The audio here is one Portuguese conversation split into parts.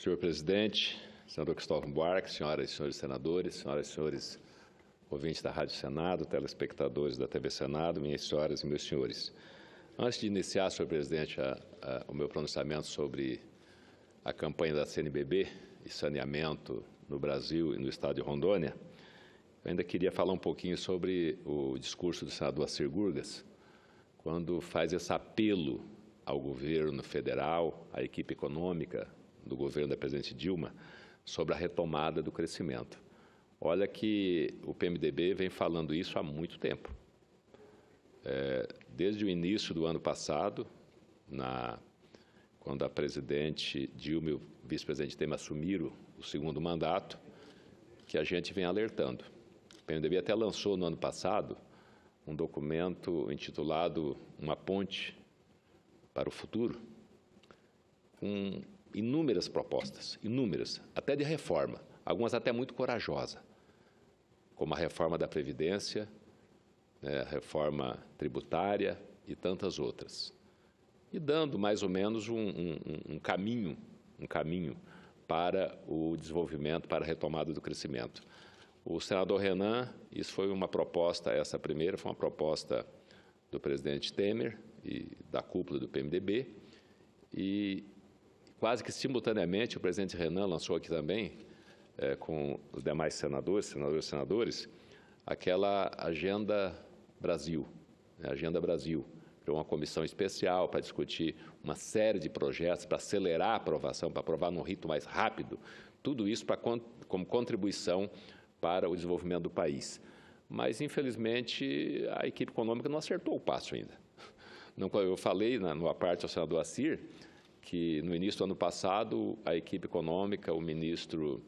Senhor presidente, senador Cristóvão Buarque, senhoras e senhores senadores, senhoras e senhores ouvintes da Rádio Senado, telespectadores da TV Senado, minhas senhoras e meus senhores. Antes de iniciar, senhor presidente, o meu pronunciamento sobre a campanha da CNBB e saneamento no Brasil e no estado de Rondônia, eu ainda queria falar um pouquinho sobre o discurso do senador Assir Gurgas, quando faz esse apelo ao governo federal, à equipe econômica do governo da presidente Dilma, sobre a retomada do crescimento. Olha que o PMDB vem falando isso há muito tempo. Desde o início do ano passado, quando a presidente Dilma e o vice-presidente Temer assumiram o segundo mandato, que a gente vem alertando. O PMDB até lançou no ano passado um documento intitulado Uma Ponte para o Futuro, com inúmeras propostas, inúmeras, até de reforma, algumas até muito corajosas, como a reforma da Previdência, a reforma tributária e tantas outras. E dando mais ou menos um caminho para o desenvolvimento, para a retomada do crescimento. O senador Renan, isso foi uma proposta, essa primeira foi uma proposta do presidente Temer e da cúpula do PMDB, e quase que simultaneamente o presidente Renan lançou aqui também, com os demais senadores e senadores, aquela Agenda Brasil, Agenda Brasil, uma comissão especial para discutir uma série de projetos, para acelerar a aprovação, para aprovar num ritmo mais rápido, tudo isso como contribuição para o desenvolvimento do país. Mas, infelizmente, a equipe econômica não acertou o passo ainda. Eu falei na parte ao senador Assir que, no início do ano passado, a equipe econômica, o ministro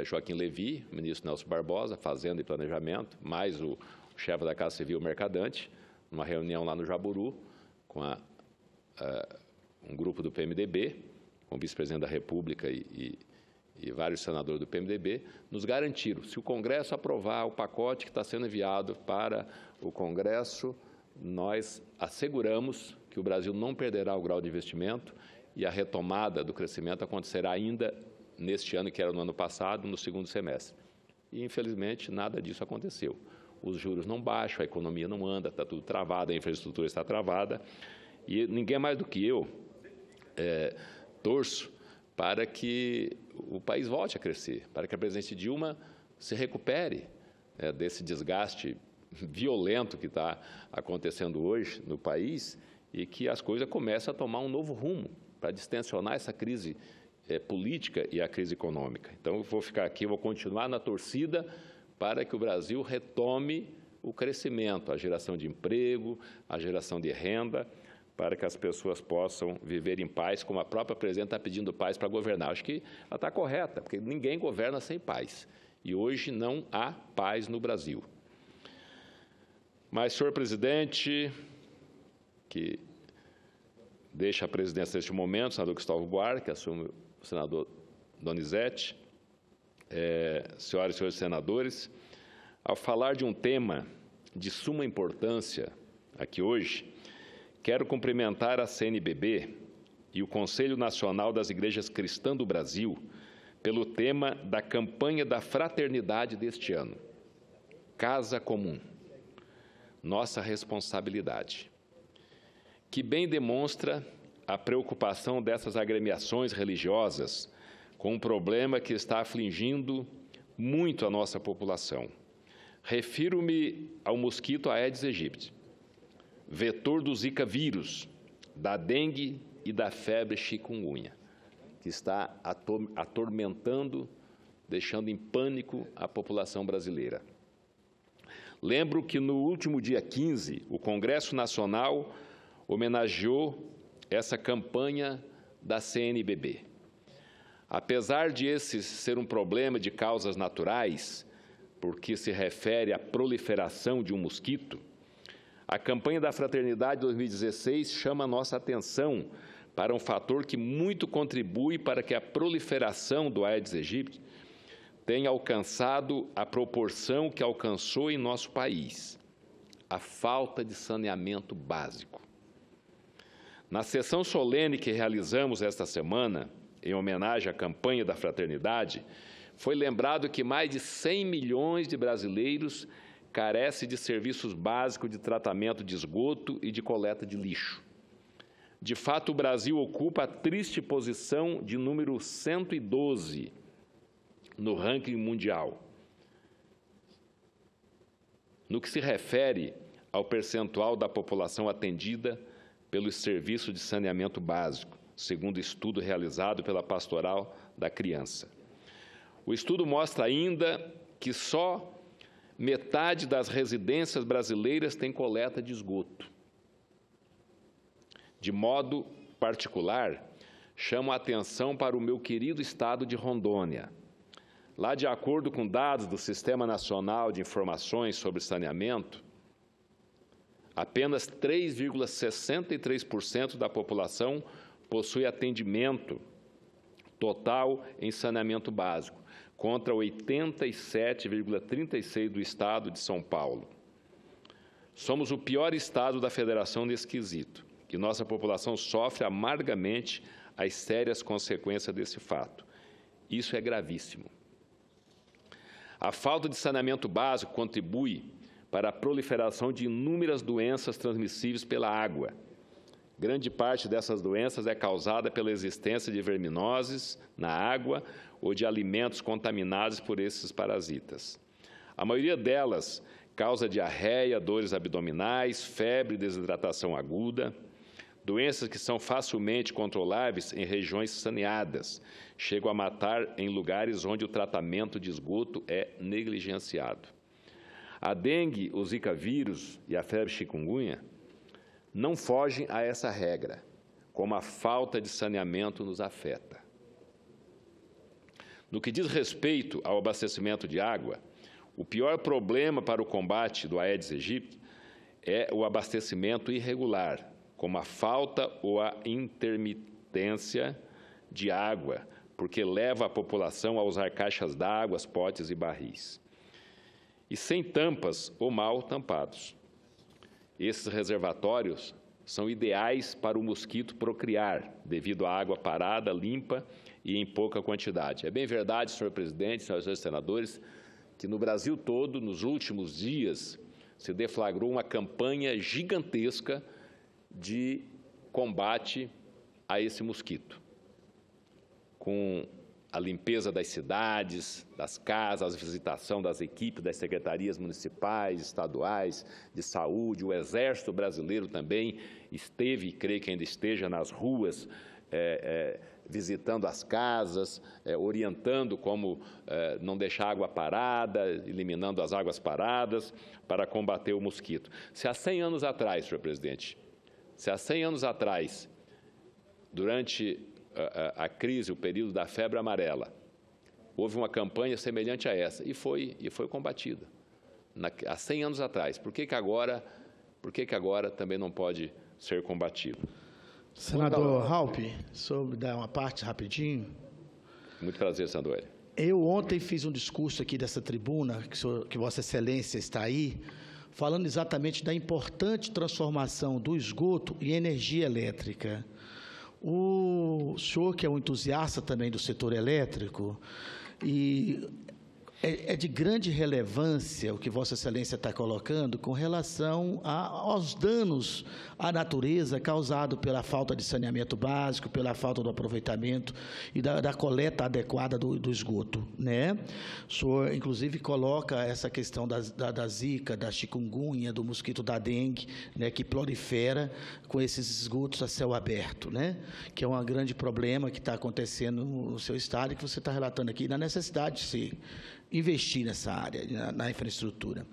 Joaquim Levy, o ministro Nelson Barbosa, Fazenda e Planejamento, mais o chefe da Casa Civil Mercadante, numa reunião lá no Jaburu, com um grupo do PMDB, com o vice-presidente da República e vários senadores do PMDB, nos garantiram, se o Congresso aprovar o pacote que está sendo enviado para o Congresso, nós asseguramos que o Brasil não perderá o grau de investimento e a retomada do crescimento acontecerá ainda neste ano, que era no ano passado, no segundo semestre. E, infelizmente, nada disso aconteceu. Os juros não baixam, a economia não anda, está tudo travado, a infraestrutura está travada. E ninguém mais do que eu torço para que o país volte a crescer, para que a presidente Dilma se recupere desse desgaste violento que está acontecendo hoje no país e que as coisas comecem a tomar um novo rumo para distensionar essa crise política e a crise econômica. Então, eu vou ficar aqui, vou continuar na torcida para que o Brasil retome o crescimento, a geração de emprego, a geração de renda, para que as pessoas possam viver em paz, como a própria presidenta está pedindo paz para governar. Acho que ela está correta, porque ninguém governa sem paz. E hoje não há paz no Brasil. Mas, senhor presidente, que deixa a presidência neste momento, o senador Cristóvão Buarque, assume o senador Donizete, senhoras e senhores senadores, ao falar de um tema de suma importância aqui hoje, quero cumprimentar a CNBB e o Conselho Nacional das Igrejas Cristãs do Brasil pelo tema da campanha da fraternidade deste ano, Casa Comum, nossa responsabilidade, que bem demonstra a preocupação dessas agremiações religiosas com um problema que está afligindo muito a nossa população. Refiro-me ao mosquito Aedes aegypti, vetor do Zika vírus, da dengue e da febre chikungunya, que está atormentando, deixando em pânico a população brasileira. Lembro que no último dia 15, o Congresso Nacional homenageou essa campanha da CNBB. Apesar de esse ser um problema de causas naturais, porque se refere à proliferação de um mosquito, a campanha da Fraternidade 2016 chama a nossa atenção para um fator que muito contribui para que a proliferação do Aedes aegypti tenha alcançado a proporção que alcançou em nosso país, a falta de saneamento básico. Na sessão solene que realizamos esta semana, em homenagem à campanha da fraternidade, foi lembrado que mais de 100 milhões de brasileiros carecem de serviços básicos de tratamento de esgoto e de coleta de lixo. De fato, o Brasil ocupa a triste posição de número 112 no ranking mundial. No que se refere ao percentual da população atendida pelos serviços de saneamento básico, segundo estudo realizado pela Pastoral da Criança. O estudo mostra ainda que só metade das residências brasileiras tem coleta de esgoto. De modo particular, chamo a atenção para o meu querido estado de Rondônia. Lá, de acordo com dados do Sistema Nacional de Informações sobre Saneamento, apenas 3,63% da população possui atendimento total em saneamento básico, contra 87,36% do estado de São Paulo. Somos o pior estado da federação nesse quesito, e nossa população sofre amargamente as sérias consequências desse fato. Isso é gravíssimo. A falta de saneamento básico contribui para a proliferação de inúmeras doenças transmissíveis pela água. Grande parte dessas doenças é causada pela existência de verminoses na água ou de alimentos contaminados por esses parasitas. A maioria delas causa diarreia, dores abdominais, febre e desidratação aguda, doenças que são facilmente controláveis em regiões saneadas, chegam a matar em lugares onde o tratamento de esgoto é negligenciado. A dengue, o zika vírus e a febre chikungunya não fogem a essa regra, como a falta de saneamento nos afeta. No que diz respeito ao abastecimento de água, o pior problema para o combate do Aedes aegypti é o abastecimento irregular, como a falta ou a intermitência de água, porque leva a população a usar caixas d'água, potes e barris. E sem tampas ou mal tampados. Esses reservatórios são ideais para o mosquito procriar, devido à água parada, limpa e em pouca quantidade. É bem verdade, senhor presidente, senhores senadores, que no Brasil todo, nos últimos dias, se deflagrou uma campanha gigantesca de combate a esse mosquito, com a limpeza das cidades, das casas, a visitação das equipes das secretarias municipais, estaduais, de saúde. O Exército Brasileiro também esteve, e creio que ainda esteja, nas ruas, visitando as casas, orientando como não deixar água parada, eliminando as águas paradas para combater o mosquito. Se há 100 anos atrás, senhor presidente, se há 100 anos atrás, durante a crise, o período da febre amarela, houve uma campanha semelhante a essa e foi combatida há 100 anos atrás. Por que agora também não pode ser combatido? Senador Raupp, sobre dar uma parte rapidinho. Muito prazer, senador. Eu ontem fiz um discurso aqui dessa tribuna, que Vossa Excelência está aí, falando exatamente da importante transformação do esgoto em energia elétrica. O senhor, que é um entusiasta também do setor elétrico, e é de grande relevância o que Vossa Excelência está colocando com relação aos danos à natureza causados pela falta de saneamento básico, pela falta do aproveitamento e da coleta adequada do esgoto, né? O senhor, inclusive, coloca essa questão da zika, da chikungunya, do mosquito da dengue, né, que prolifera com esses esgotos a céu aberto, né? Que é um grande problema que está acontecendo no seu estado e que você está relatando aqui, na necessidade de se investir nessa área, na infraestrutura.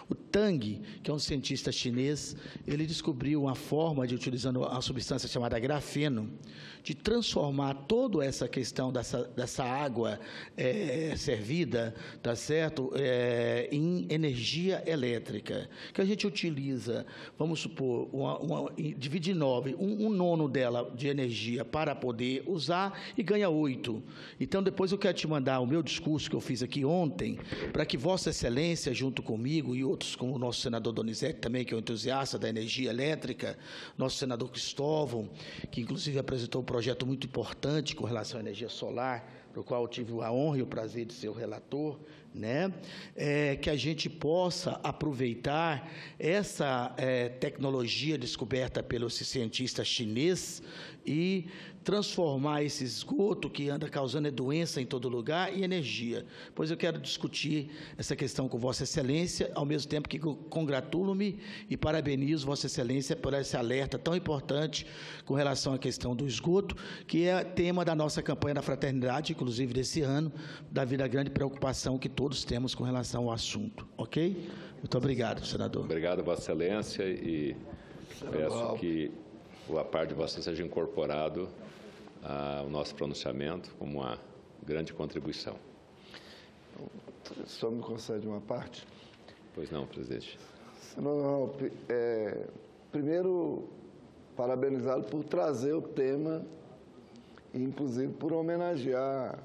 O Tang, que é um cientista chinês, ele descobriu uma forma de, utilizando uma substância chamada grafeno, de transformar toda essa questão dessa água servida, tá certo, em energia elétrica, que a gente utiliza, vamos supor, divide em 9, um nono dela de energia para poder usar e ganha 8. Então, depois eu quero te mandar o meu discurso que eu fiz aqui ontem, ontem, para que Vossa Excelência, junto comigo e outros, como o nosso senador Donizete também, que é um entusiasta da energia elétrica, nosso senador Cristóvão, que inclusive apresentou um projeto muito importante com relação à energia solar, do qual eu tive a honra e o prazer de ser o relator, né? Que a gente possa aproveitar essa tecnologia descoberta pelo cientista chinês e transformar esse esgoto que anda causando doença em todo lugar em energia. Pois eu quero discutir essa questão com Vossa Excelência, ao mesmo tempo que congratulo-me e parabenizo Vossa Excelência por esse alerta tão importante com relação à questão do esgoto, que é tema da nossa campanha da fraternidade, inclusive desse ano, devido à grande preocupação que todos temos com relação ao assunto. Ok? Muito obrigado, senador. Obrigado, Vossa Excelência, e peço que a parte de Vossa seja incorporado ao nosso pronunciamento como uma grande contribuição. O senhor me concede uma parte? Pois não, presidente. Senador, primeiro, parabenizá-lo por trazer o tema, inclusive por homenagear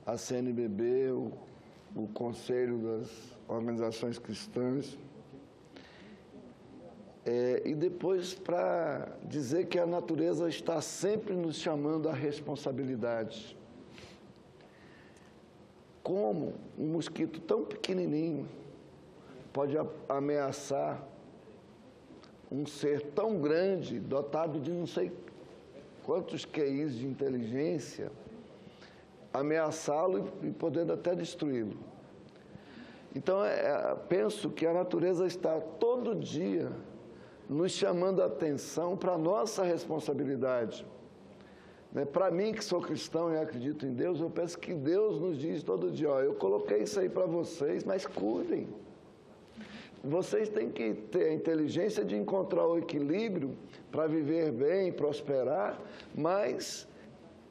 a CNBB, o Conselho das Organizações Cristãs, e depois para dizer que a natureza está sempre nos chamando à responsabilidade. Como um mosquito tão pequenininho pode ameaçar um ser tão grande, dotado de não sei quantos QIs de inteligência, ameaçá-lo e podendo até destruí-lo. Então, penso que a natureza está todo dia nos chamando a atenção para a nossa responsabilidade. Para mim, que sou cristão e acredito em Deus, eu penso que Deus nos diz todo dia, eu coloquei isso aí para vocês, mas cuidem. Vocês têm que ter a inteligência de encontrar o equilíbrio para viver bem, prosperar, mas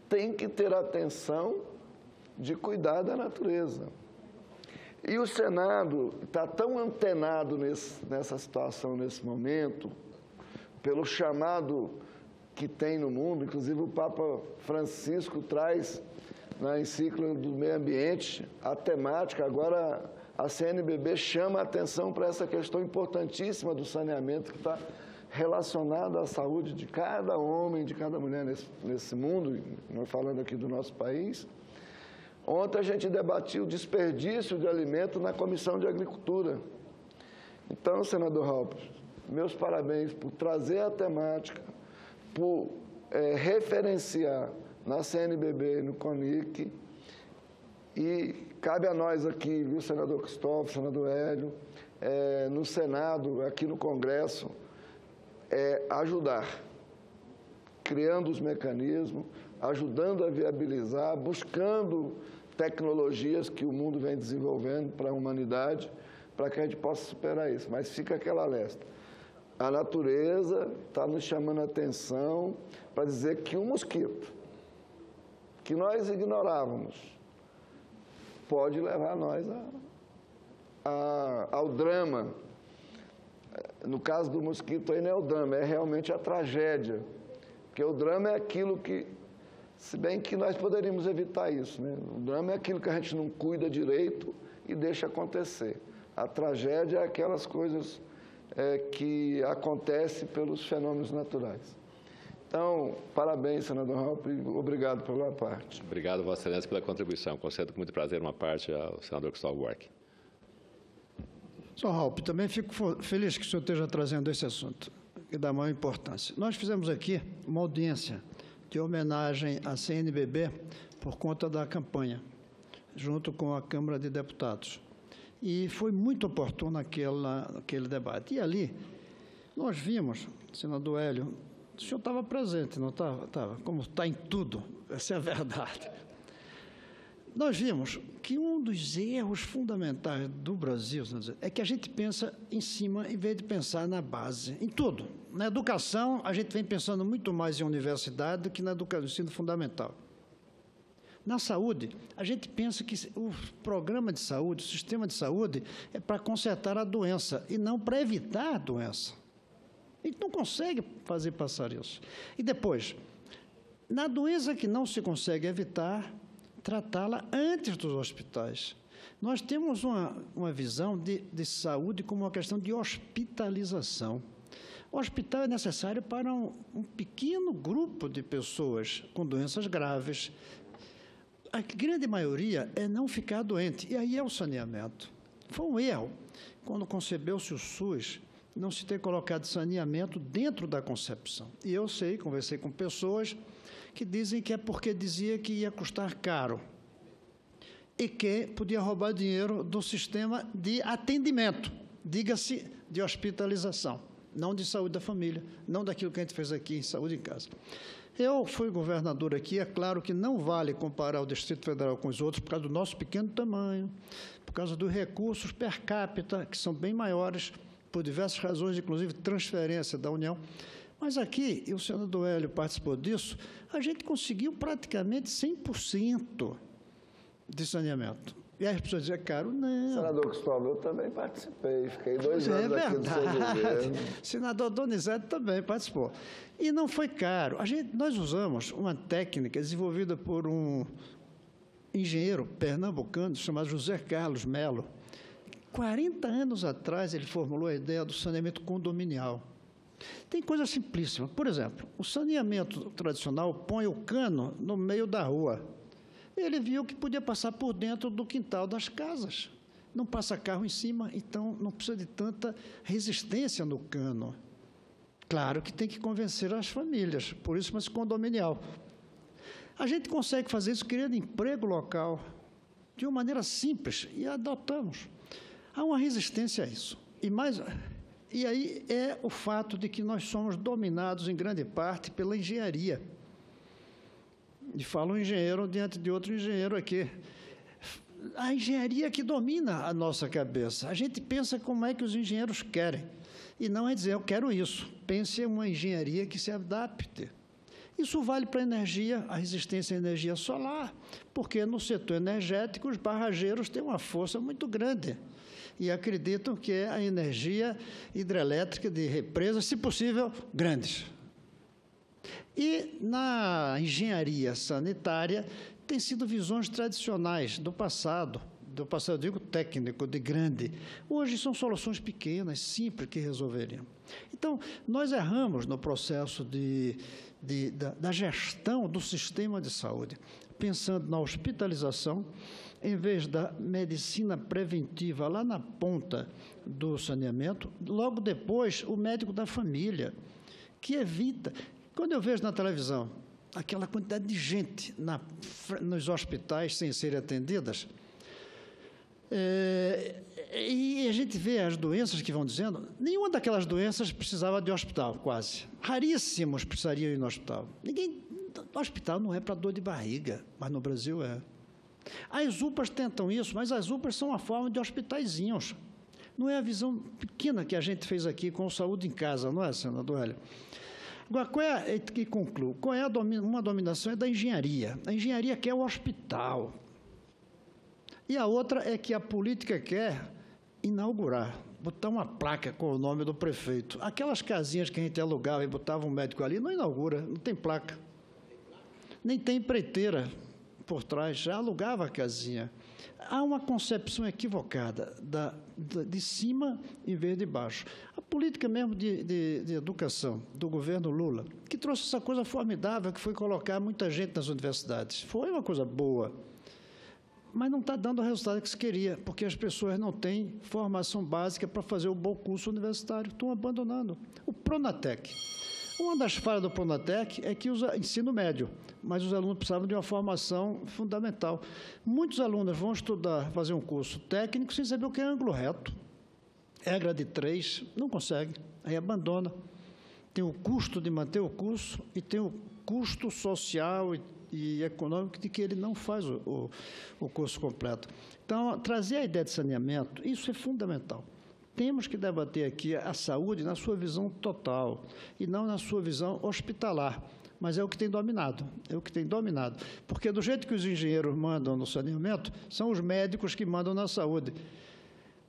tem que ter atenção de cuidar da natureza. E o Senado está tão antenado nessa situação, nesse momento, pelo chamado que tem no mundo, inclusive o Papa Francisco traz na encíclica do meio ambiente a temática, agora a CNBB chama a atenção para essa questão importantíssima do saneamento que está relacionada à saúde de cada homem, de cada mulher nesse mundo, nós falando aqui do nosso país. Ontem a gente debatia o desperdício de alimento na Comissão de Agricultura. Então, senador Halper, meus parabéns por trazer a temática, por referenciar na CNBB e no CONIC, e cabe a nós aqui, viu, senador Cristóvão, senador Hélio, no Senado, aqui no Congresso, ajudar, criando os mecanismos, ajudando a viabilizar, buscando tecnologias que o mundo vem desenvolvendo para a humanidade, para que a gente possa superar isso. Mas fica aquela alerta. A natureza está nos chamando a atenção para dizer que um mosquito, que nós ignorávamos, pode levar nós ao drama. No caso do mosquito aí não é o drama, é realmente a tragédia. Porque o drama é aquilo que, se bem que nós poderíamos evitar isso, né? O drama é aquilo que a gente não cuida direito e deixa acontecer. A tragédia é aquelas coisas que acontecem pelos fenômenos naturais. Então, parabéns, senador Halper, e obrigado pela parte. Obrigado, Vossa Excelência, pela contribuição. Concedo com muito prazer uma parte ao senador Cristóvão Buarque. Senhor Halper, também fico feliz que o senhor esteja trazendo esse assunto, que dá maior importância. Nós fizemos aqui uma audiência de homenagem à CNBB por conta da campanha, junto com a Câmara de Deputados. E foi muito oportuno aquele debate. E ali, nós vimos, senador Hélio, o senhor estava presente, não estava? Estava, como está em tudo, essa é a verdade. Nós vimos que um dos erros fundamentais do Brasil é que a gente pensa em cima, em vez de pensar na base, em tudo. Na educação, a gente vem pensando muito mais em universidade do que no ensino fundamental. Na saúde, a gente pensa que o programa de saúde, o sistema de saúde, é para consertar a doença e não para evitar a doença. A gente não consegue fazer passar isso. E depois, na doença que não se consegue evitar, tratá-la antes dos hospitais. Nós temos uma visão de saúde como uma questão de hospitalização. O hospital é necessário para um pequeno grupo de pessoas com doenças graves. A grande maioria é não ficar doente, e aí é o saneamento. Foi um erro, quando concebeu-se o SUS, não se ter colocado saneamento dentro da concepção. E eu sei, conversei com pessoas que dizem que é porque dizia que ia custar caro e que podia roubar dinheiro do sistema de atendimento, diga-se de hospitalização, não de saúde da família, não daquilo que a gente fez aqui em saúde em casa. Eu fui governador aqui, é claro que não vale comparar o Distrito Federal com os outros por causa do nosso pequeno tamanho, por causa dos recursos per capita, que são bem maiores, por diversas razões, inclusive transferência da União. Mas aqui, e o senador Hélio participou disso, a gente conseguiu praticamente 100% de saneamento. E aí as pessoas dizem, caro, não. Senador Cristóvão, eu também participei, fiquei 2 anos aqui no seu governo. Senador Donizete também participou. E não foi caro. Nós usamos uma técnica desenvolvida por um engenheiro pernambucano chamado José Carlos Melo. 40 anos atrás ele formulou a ideia do saneamento condominial. Tem coisa simplíssima. Por exemplo, o saneamento tradicional põe o cano no meio da rua. Ele viu que podia passar por dentro do quintal das casas. Não passa carro em cima, então não precisa de tanta resistência no cano. Claro que tem que convencer as famílias, por isso chama-se condominial. A gente consegue fazer isso criando emprego local, de uma maneira simples, e adotamos. Há uma resistência a isso. E aí é o fato de que nós somos dominados, em grande parte, pela engenharia. E fala um engenheiro diante de outro engenheiro aqui. A engenharia que domina a nossa cabeça. A gente pensa como é que os engenheiros querem. E não é dizer, eu quero isso. Pense em uma engenharia que se adapte. Isso vale para a energia, a resistência à energia solar, porque no setor energético os barrageiros têm uma força muito grande e acreditam que é a energia hidrelétrica de represas, se possível, grandes. E na engenharia sanitária tem sido visões tradicionais do passado, eu digo técnico, de grande. Hoje são soluções pequenas, simples, que resolveriam. Então, nós erramos no processo da gestão do sistema de saúde, pensando na hospitalização, em vez da medicina preventiva lá na ponta do saneamento, logo depois o médico da família, que evita. Quando eu vejo na televisão aquela quantidade de gente nos hospitais sem serem atendidas, e a gente vê as doenças que vão dizendo, nenhuma daquelas doenças precisava de hospital, quase. Raríssimos precisariam ir no hospital. O hospital não é para dor de barriga, mas no Brasil é. As UPAs tentam isso, mas as UPAs são uma forma de hospitaizinhos. Não é a visão pequena que a gente fez aqui com saúde em casa, não é, senador Hélio? Agora, que concluo, qual é uma dominação é da engenharia. A engenharia quer o hospital. E a outra é que a política quer inaugurar, botar uma placa com o nome do prefeito. Aquelas casinhas que a gente alugava e botava um médico ali, não inaugura, não tem placa. Nem tem empreiteira por trás, já alugava a casinha. Há uma concepção equivocada de cima em vez de baixo. A política mesmo de educação do governo Lula, que trouxe essa coisa formidável, que foi colocar muita gente nas universidades. Foi uma coisa boa, mas não está dando o resultado que se queria, porque as pessoas não têm formação básica para fazer um bom curso universitário, estão abandonando. O Pronatec. Uma das falhas do Pronatec é que usa ensino médio, mas os alunos precisavam de uma formação fundamental. Muitos alunos vão estudar, fazer um curso técnico sem saber o que é ângulo reto. Regra de 3, não consegue, aí abandona. Tem o custo de manter o curso e tem o custo social e econômico de que ele não faz o curso completo. Então, trazer a ideia de saneamento, isso é fundamental. Temos que debater aqui a saúde na sua visão total e não na sua visão hospitalar, mas é o que tem dominado, porque do jeito que os engenheiros mandam no saneamento, são os médicos que mandam na saúde.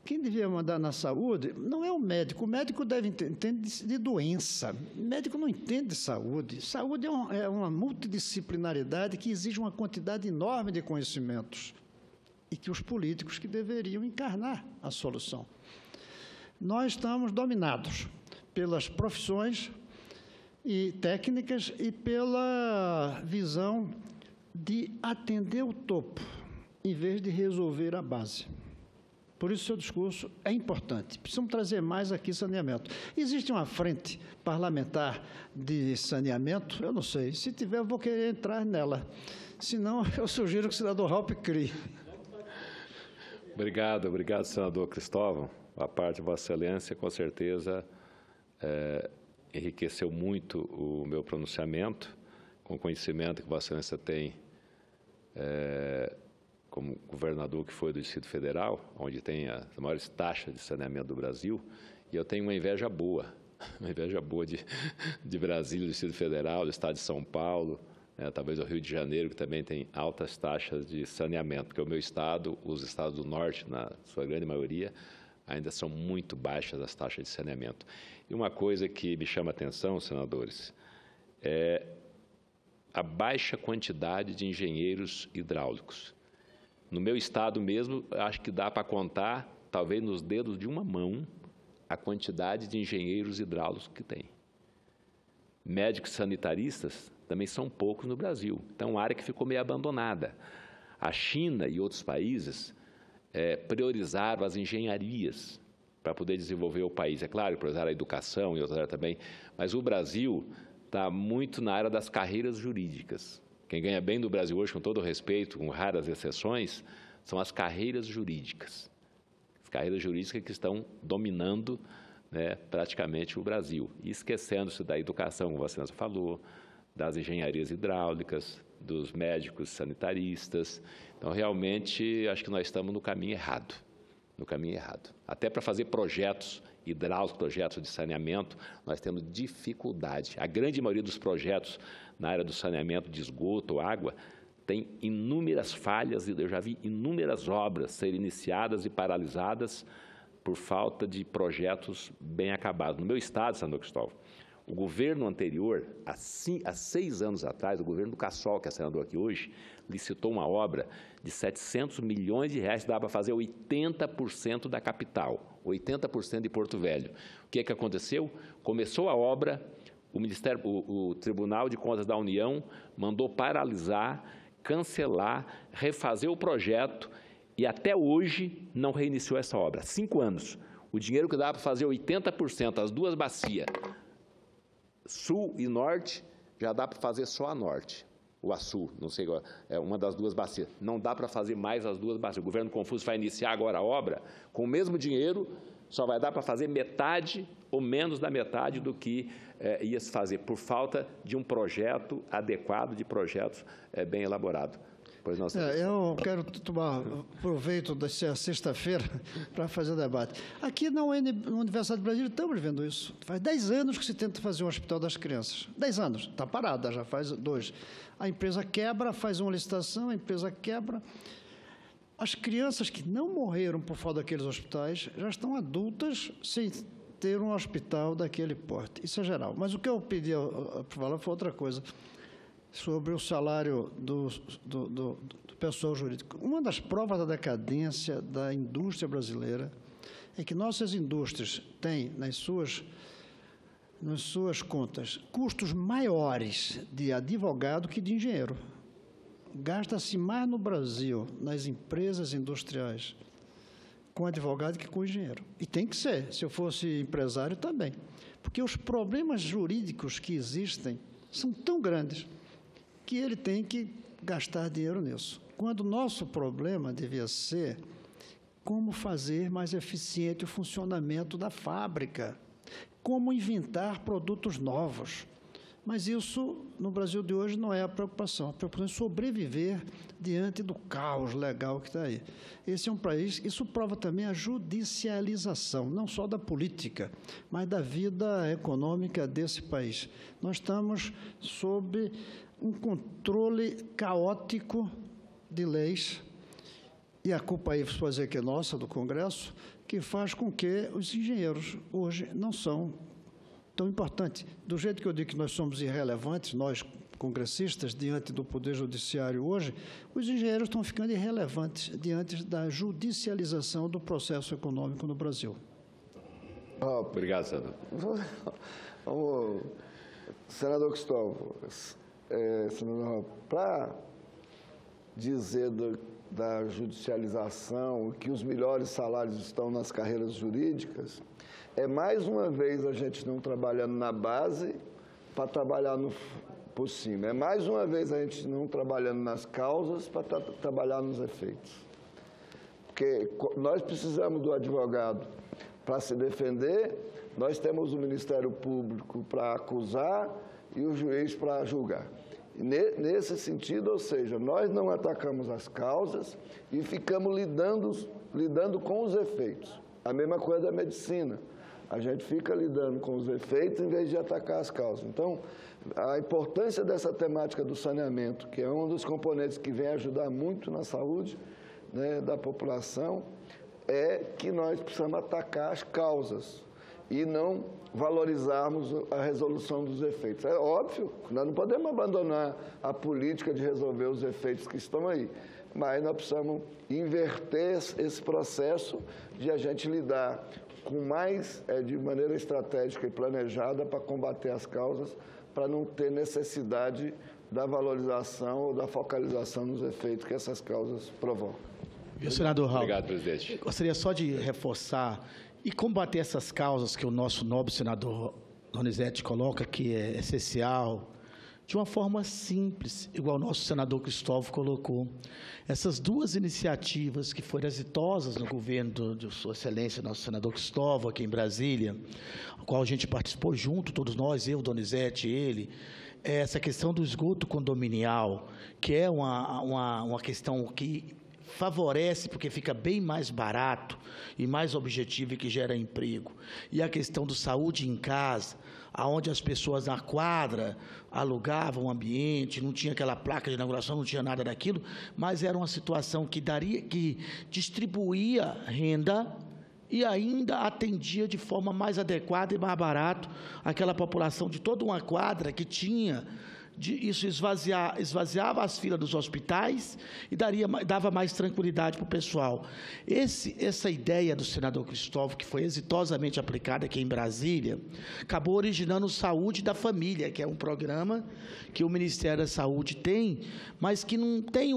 Quem devia mandar na saúde não é o médico deve entender de doença, o médico não entende de saúde. Saúde é uma multidisciplinaridade que exige uma quantidade enorme de conhecimentos. e que os políticos que deveriam encarnar a solução. Nós estamos dominados pelas profissões e técnicas e pela visão de atender o topo, em vez de resolver a base. Por isso, seu discurso é importante. Precisamos trazer mais aqui saneamento. Existe uma frente parlamentar de saneamento? Eu não sei. Se tiver, eu vou querer entrar nela. Se não, eu sugiro que o senador Raupp crie. Obrigado, senador Cristóvão. A parte de Vossa Excelência, com certeza, enriqueceu muito o meu pronunciamento, com o conhecimento que Vossa Excelência tem como governador que foi do Distrito Federal, onde tem as maiores taxas de saneamento do Brasil, e eu tenho uma inveja boa de Brasília, do Distrito Federal, do Estado de São Paulo, talvez o Rio de Janeiro, que também tem altas taxas de saneamento, porque o meu estado, os estados do Norte, na sua grande maioria, ainda são muito baixas as taxas de saneamento. E uma coisa que me chama a atenção, senadores, é a baixa quantidade de engenheiros hidráulicos. No meu estado mesmo, acho que dá para contar, talvez nos dedos de uma mão, a quantidade de engenheiros hidráulicos que tem. Médicos sanitaristas também são poucos no Brasil. Então, é uma área que ficou meio abandonada. A China e outros países priorizaram as engenharias para poder desenvolver o país. É claro, priorizaram a educação e outras áreas também, mas o Brasil está muito na área das carreiras jurídicas. Quem ganha bem no Brasil hoje, com todo respeito, com raras exceções, são as carreiras jurídicas. As carreiras jurídicas que estão dominando praticamente o Brasil. E esquecendo-se da educação, como você falou, das engenharias hidráulicas, dos médicos sanitaristas. Então, realmente, acho que nós estamos no caminho errado. Até para fazer projetos hidráulicos, projetos de saneamento, nós temos dificuldade. A grande maioria dos projetos na área do saneamento de esgoto ou água tem inúmeras falhas, e eu já vi inúmeras obras serem iniciadas e paralisadas por falta de projetos bem acabados. No meu estado, senador Cristóvão, o governo anterior, há 6 anos atrás, o governo do Cassol, que é senador aqui hoje, licitou uma obra de 700 milhões de reais, que dava para fazer 80% da capital, 80% de Porto Velho. O que aconteceu? Começou a obra, o Tribunal de Contas da União mandou paralisar, cancelar, refazer o projeto e até hoje não reiniciou essa obra. 5 anos. O dinheiro que dava para fazer 80%, as 2 bacias, Sul e Norte, já dá para fazer só a Norte, ou a Sul, não sei, é uma das 2 bacias. Não dá para fazer mais as 2 bacias. O governo Confuso vai iniciar agora a obra, com o mesmo dinheiro, só vai dar para fazer metade ou menos da metade do que ia se fazer, por falta de um projeto adequado, de projetos bem elaborados. Eu quero tomar proveito dessa sexta-feira para fazer o debate. Aqui na Universidade de Brasília estamos vendo isso. Faz 10 anos que se tenta fazer um hospital das crianças. 10 anos. Está parada, já faz 2. A empresa quebra, faz uma licitação, a empresa quebra. As crianças que não morreram por falta daqueles hospitais já estão adultas sem ter um hospital daquele porte. Isso é geral. Mas o que eu pedi para falar foi outra coisa, sobre o salário do pessoal jurídico. Uma das provas da decadência da indústria brasileira é que nossas indústrias têm nas suas contas custos maiores de advogado que de engenheiro. Gasta-se mais no Brasil, nas empresas industriais, com advogado que com engenheiro. E tem que ser, se eu fosse empresário também. Porque os problemas jurídicos que existem são tão grandes que ele tem que gastar dinheiro nisso. Quando o nosso problema devia ser como fazer mais eficiente o funcionamento da fábrica, como inventar produtos novos. Mas isso, no Brasil de hoje, não é a preocupação. A preocupação é sobreviver diante do caos legal que está aí. Esse é um país, isso prova também a judicialização, não só da política, mas da vida econômica desse país. Nós estamos sob um controle caótico de leis, e a culpa aí, se pode dizer que é nossa, do Congresso, que faz com que os engenheiros hoje não são tão importantes. Do jeito que eu digo que nós somos irrelevantes, nós, congressistas, diante do Poder Judiciário hoje, os engenheiros estão ficando irrelevantes diante da judicialização do processo econômico no Brasil. Obrigado, senador. Senador Cristóvão, senador, para dizer da judicialização, que os melhores salários estão nas carreiras jurídicas, é mais uma vez a gente não trabalhando na base para trabalhar por cima. É mais uma vez a gente não trabalhando nas causas para trabalhar nos efeitos. Porque nós precisamos do advogado para se defender, nós temos o Ministério Público para acusar e o juiz para julgar. Nesse sentido, ou seja, nós não atacamos as causas e ficamos lidando com os efeitos. A mesma coisa da medicina. A gente fica lidando com os efeitos em vez de atacar as causas. Então, a importância dessa temática do saneamento, que é um dos componentes que vem ajudar muito na saúde, né, da população, é que nós precisamos atacar as causas e não valorizarmos a resolução dos efeitos. É óbvio, nós não podemos abandonar a política de resolver os efeitos que estão aí, mas nós precisamos inverter esse processo de a gente lidar com mais, de maneira estratégica e planejada para combater as causas, para não ter necessidade da valorização ou da focalização nos efeitos que essas causas provocam. Senador Raul, obrigado, presidente. Gostaria só de reforçar e combater essas causas que o nosso nobre senador Donizete coloca, que é essencial, de uma forma simples, igual o nosso senador Cristóvão colocou. Essas duas iniciativas que foram exitosas no governo de Sua Excelência, nosso senador Cristóvão, aqui em Brasília, a qual a gente participou junto, todos nós, eu, Donizete, ele, essa questão do esgoto condominial, que é uma questão que favorece porque fica bem mais barato e mais objetivo e que gera emprego. E a questão do saúde em casa, onde as pessoas na quadra alugavam o ambiente, não tinha aquela placa de inauguração, não tinha nada daquilo, mas era uma situação que distribuía renda e ainda atendia de forma mais adequada e mais barato aquela população de toda uma quadra que tinha. Isso esvaziava as filas dos hospitais e dava mais tranquilidade para o pessoal. Essa ideia do senador Cristóvão, que foi exitosamente aplicada aqui em Brasília, acabou originando o Saúde da Família, que é um programa que o Ministério da Saúde tem, mas que não tem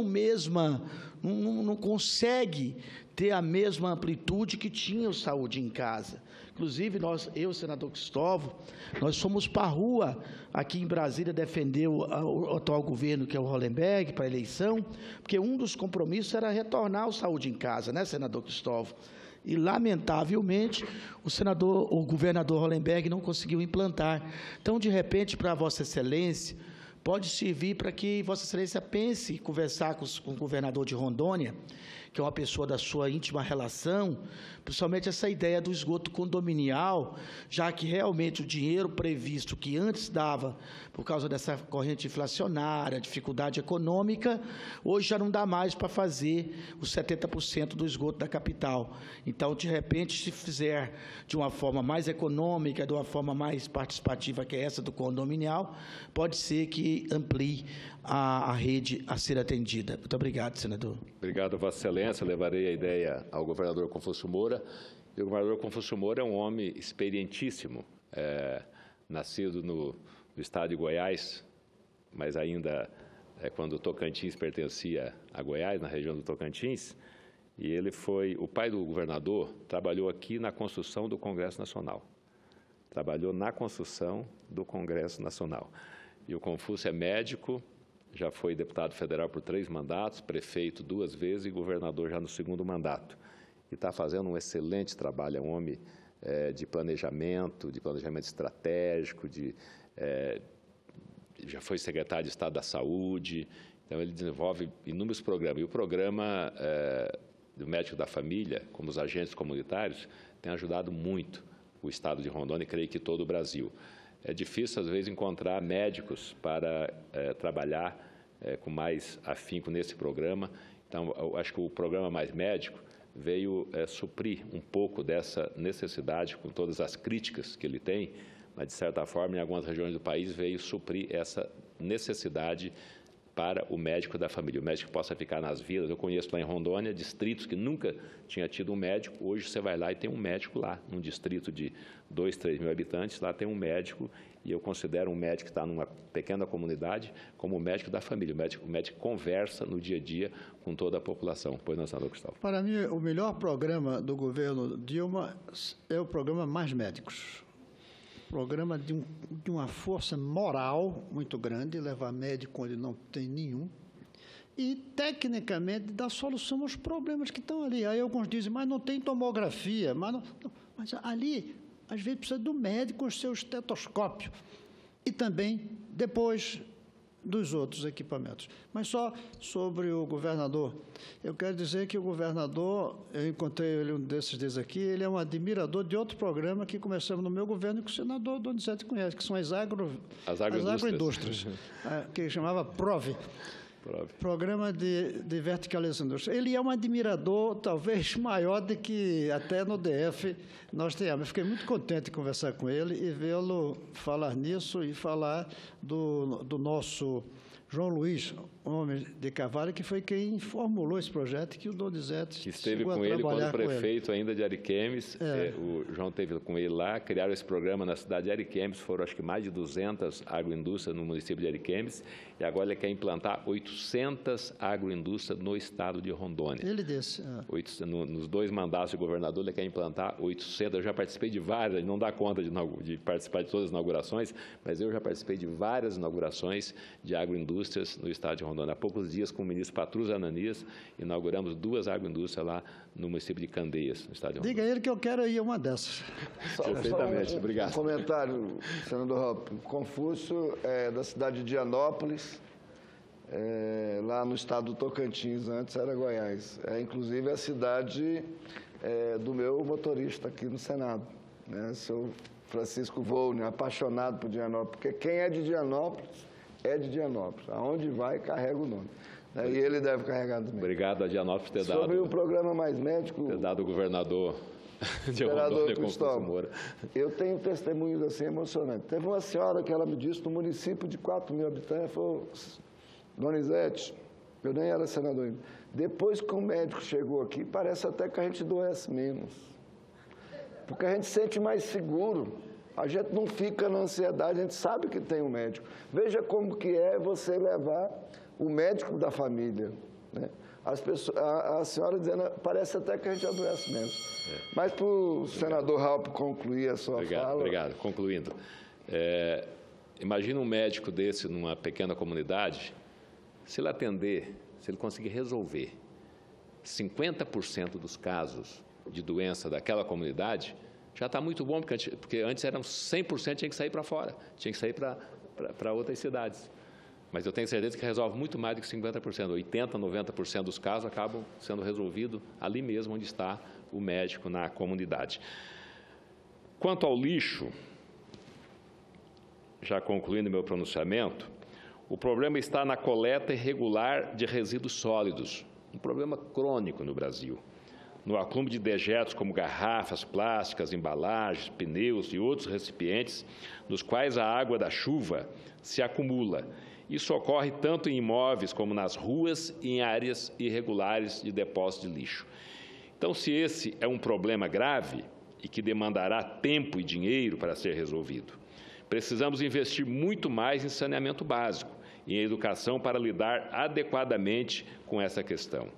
não consegue ter a mesma amplitude que tinha o Saúde em Casa. Inclusive, eu, senador Cristóvão, nós fomos para a rua aqui em Brasília defender o atual governo, que é o Hollenberg, para a eleição, porque um dos compromissos era retornar o Saúde em Casa, né, senador Cristóvão? E, lamentavelmente, o governador Hollenberg não conseguiu implantar. Então, de repente, para Vossa Excelência, pode servir para que Vossa Excelência pense e conversar com o governador de Rondônia, que é uma pessoa da sua íntima relação, principalmente essa ideia do esgoto condominial, já que realmente o dinheiro previsto que antes dava, por causa dessa corrente inflacionária, dificuldade econômica, hoje já não dá mais para fazer os 70% do esgoto da capital. Então, de repente, se fizer de uma forma mais econômica, de uma forma mais participativa, que é essa do condominial, pode ser que amplie a rede a ser atendida. Muito obrigado, senador. Obrigado, Vossa Excelência. Levarei a ideia ao governador Confúcio Moura. E o governador Confúcio Moura é um homem experientíssimo, nascido no estado de Goiás, mas ainda quando o Tocantins pertencia a Goiás, na região do Tocantins, e ele foi, o pai do governador, trabalhou aqui na construção do Congresso Nacional. Trabalhou na construção do Congresso Nacional. E o Confúcio é médico, já foi deputado federal por 3 mandatos, prefeito 2 vezes e governador já no 2º mandato. E está fazendo um excelente trabalho, é um homem de planejamento estratégico, já foi secretário de Estado da Saúde, então ele desenvolve inúmeros programas. E o programa do Médico da Família, como os agentes comunitários, tem ajudado muito o Estado de Rondônia e creio que todo o Brasil. É difícil, às vezes, encontrar médicos para trabalhar com mais afinco nesse programa. Então, eu acho que o programa Mais Médico veio suprir um pouco dessa necessidade, com todas as críticas que ele tem, mas, de certa forma, em algumas regiões do país, veio suprir essa necessidade para o médico da família. O médico possa ficar nas vilas. Eu conheço lá em Rondônia distritos que nunca tinha tido um médico. Hoje você vai lá e tem um médico lá, num distrito de 2, 3 mil habitantes, lá tem um médico, e eu considero um médico que está numa pequena comunidade como o médico da família. O médico conversa no dia a dia com toda a população. Pois não, senador Gustavo? Para mim, o melhor programa do governo Dilma é o programa Mais Médicos. Programa de uma força moral muito grande, levar médico onde não tem nenhum, e, tecnicamente, dar solução aos problemas que estão ali. Aí alguns dizem, mas não tem tomografia, mas ali, às vezes, precisa do médico com o seu estetoscópio. E também, depois dos outros equipamentos. Mas só sobre o governador. Eu quero dizer que o governador, eu encontrei ele um desses dias aqui, ele é um admirador de outro programa que começamos no meu governo, que o senador Donizete conhece, que são as agroindústrias, que chamava PROVE. Programa de verticalização. Ele é um admirador, talvez, maior do que até no DF nós tenhamos. Eu fiquei muito contente de conversar com ele e vê-lo falar nisso e falar do nosso João Luiz, homem de Carvalho, que foi quem formulou esse projeto, que o Donizete que esteve com ele quando prefeito ainda de Ariquemes. O João esteve com ele lá, criaram esse programa na cidade de Ariquemes, foram acho que mais de 200 agroindústrias no município de Ariquemes, e agora ele quer implantar 800 agroindústrias no estado de Rondônia. Ele disse. Nos 2 mandatos de governador, ele quer implantar 800. Eu já participei de várias, não dá conta de participar de todas as inaugurações, mas eu já participei de várias inaugurações de agroindústrias no estado de Rondônia. Há poucos dias, com o ministro Patrus Ananias, inauguramos 2 agroindústrias lá no município de Candeias, no estado de Rondônia. Diga a ele que eu quero ir a uma dessas. Perfeitamente, obrigado. Um comentário, senador Hoppe. Confúcio é da cidade de Dianópolis, lá no estado do Tocantins, antes era Goiás. É, inclusive, a cidade do meu motorista aqui no Senado, né? Seu Francisco Volner, apaixonado por Dianópolis, porque quem é de Dianópolis é de Dianópolis. Aonde vai, carrega o nome. E ele deve carregar também. Obrigado a Dianópolis por ter dado. Sobre o programa Mais Médico... Ter dado o governador de Rondônia, Confúcio Moura. Eu tenho testemunhos assim emocionantes. Teve uma senhora que ela me disse, no município de 4 mil habitantes, ela falou, Donizete, eu nem era senador ainda, depois que o médico chegou aqui, parece até que a gente adoece menos. Porque a gente se sente mais seguro. A gente não fica na ansiedade, a gente sabe que tem um médico. Veja como que é você levar o médico da família, né? A senhora dizendo, parece até que a gente adoece menos. Mas para o senador Hoppe concluir a sua fala... Obrigado. Concluindo. Imagina um médico desse numa pequena comunidade, se ele atender, se ele conseguir resolver 50% dos casos de doença daquela comunidade, já está muito bom, porque antes eram 100%, tinha que sair para fora, tinha que sair para outras cidades. Mas eu tenho certeza que resolve muito mais do que 50%. 80%, 90% dos casos acabam sendo resolvidos ali mesmo onde está o médico na comunidade. Quanto ao lixo, já concluindo meu pronunciamento, o problema está na coleta irregular de resíduos sólidos, um problema crônico no Brasil. No acúmulo de dejetos como garrafas plásticas, embalagens, pneus e outros recipientes, nos quais a água da chuva se acumula. Isso ocorre tanto em imóveis como nas ruas e em áreas irregulares de depósito de lixo. Então, se esse é um problema grave e que demandará tempo e dinheiro para ser resolvido, precisamos investir muito mais em saneamento básico e em educação para lidar adequadamente com essa questão.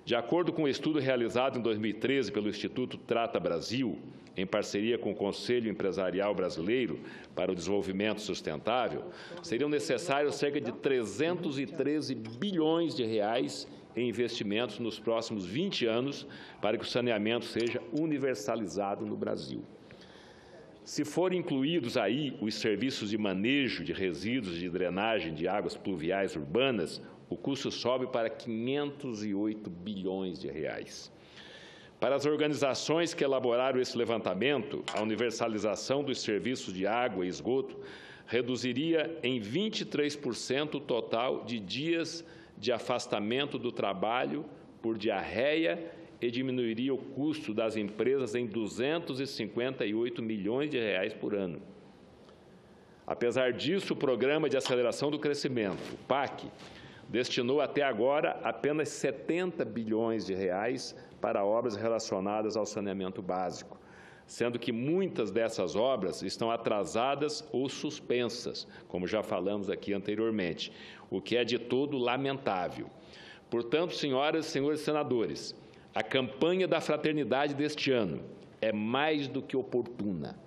De acordo com o estudo realizado em 2013 pelo Instituto Trata Brasil, em parceria com o Conselho Empresarial Brasileiro para o Desenvolvimento Sustentável, seriam necessários cerca de 313 bilhões de reais em investimentos nos próximos 20 anos para que o saneamento seja universalizado no Brasil. Se forem incluídos aí os serviços de manejo de resíduos de drenagem de águas pluviais urbanas, o custo sobe para 508 bilhões de reais. Para as organizações que elaboraram esse levantamento, a universalização dos serviços de água e esgoto reduziria em 23% o total de dias de afastamento do trabalho por diarreia e diminuiria o custo das empresas em 258 milhões de reais por ano. Apesar disso, o Programa de Aceleração do Crescimento, o PAC, destinou até agora apenas 70 bilhões de reais para obras relacionadas ao saneamento básico, sendo que muitas dessas obras estão atrasadas ou suspensas, como já falamos aqui anteriormente, o que é de todo lamentável. Portanto, senhoras e senhores senadores, a campanha da fraternidade deste ano é mais do que oportuna.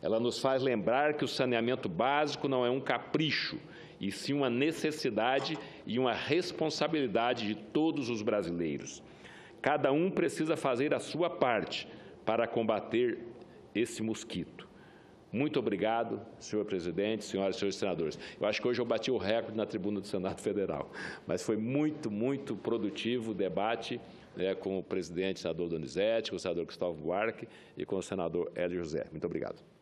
Ela nos faz lembrar que o saneamento básico não é um capricho, e sim uma necessidade e uma responsabilidade de todos os brasileiros. Cada um precisa fazer a sua parte para combater esse mosquito. Muito obrigado, senhor presidente, senhoras e senhores senadores. Eu acho que hoje eu bati o recorde na tribuna do Senado Federal, mas foi muito produtivo o debate com o presidente, senador Donizete, com o senador Cristóvão Buarque e com o senador Hélio José. Muito obrigado.